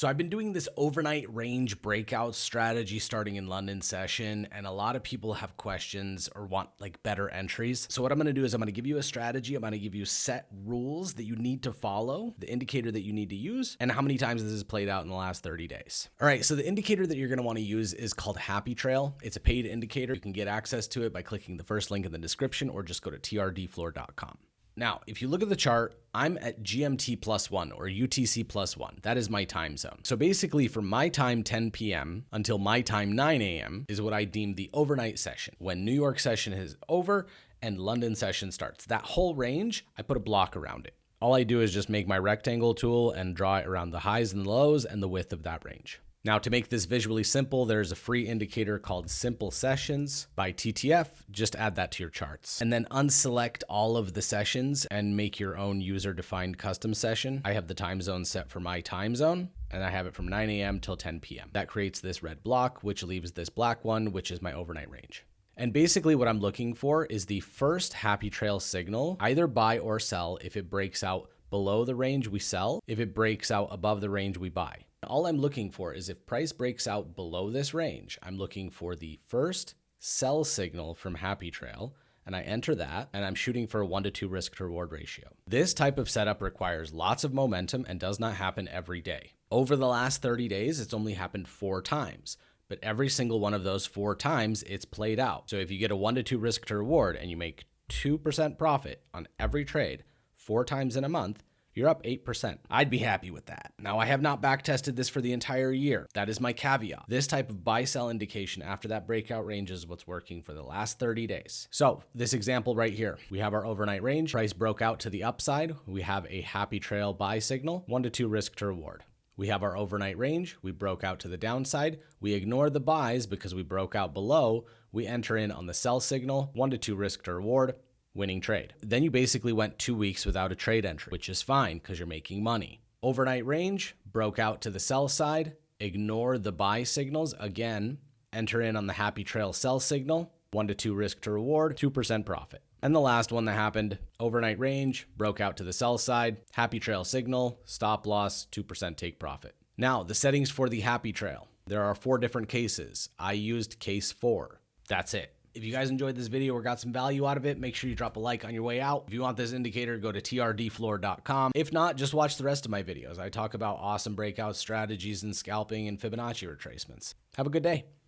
So I've been doing this overnight range breakout strategy starting in London session, and a lot of people have questions or want like better entries. So what I'm going to do is I'm going to give you a strategy. I'm going to give you set rules that you need to follow, the indicator that you need to use, and how many times this has played out in the last 30 days. All right, so the indicator that you're going to want to use is called Happy Trail. It's a paid indicator. You can get access to it by clicking the first link in the description or just go to trdfloor.com. Now, if you look at the chart, I'm at GMT +1 or UTC +1. That is my time zone. So basically from my time 10 p.m. until my time 9 a.m. is what I deem the overnight session. When New York session is over and London session starts. That whole range, I put a block around it. All I do is just make my rectangle tool and draw it around the highs and lows and the width of that range. Now, to make this visually simple, there's a free indicator called Simple Sessions by TTF. Just add that to your charts. And then unselect all of the sessions and make your own user-defined custom session. I have the time zone set for my time zone, and I have it from 9 a.m. till 10 p.m. That creates this red block, which leaves this black one, which is my overnight range. And basically what I'm looking for is the first Happy Trail signal, either buy or sell if it breaks out below the range we sell, if it breaks out above the range we buy. All I'm looking for is if price breaks out below this range, I'm looking for the first sell signal from Happy Trail, and I enter that, and I'm shooting for a 1-to-2 risk to reward ratio. This type of setup requires lots of momentum and does not happen every day. Over the last 30 days, it's only happened 4 times, but every single one of those 4 times, it's played out. So if you get a 1-to-2 risk to reward and you make 2% profit on every trade 4 times in a month, you're up 8%. I'd be happy with that. Now, I have not back tested this for the entire year. That is my caveat. This type of buy-sell indication after that breakout range is what's working for the last 30 days. So this example right here, we have our overnight range. Price broke out to the upside. We have a Happy Trail buy signal, 1-to-2 risk to reward. We have our overnight range. We broke out to the downside. We ignore the buys because we broke out below. We enter in on the sell signal, 1-to-2 risk to reward. Winning trade. Then you basically went 2 weeks without a trade entry, which is fine because you're making money. Overnight range, broke out to the sell side, ignore the buy signals. Again, enter in on the Happy Trail sell signal, 1-to-2 risk to reward, 2% profit. And the last one that happened, overnight range, broke out to the sell side, Happy Trail signal, stop loss, 2% take profit. Now, the settings for the Happy Trail. There are 4 different cases. I used case 4. That's it. If you guys enjoyed this video or got some value out of it, make sure you drop a like on your way out. If you want this indicator, go to trdfloor.com. If not, just watch the rest of my videos. I talk about awesome breakout strategies and scalping and Fibonacci retracements. Have a good day.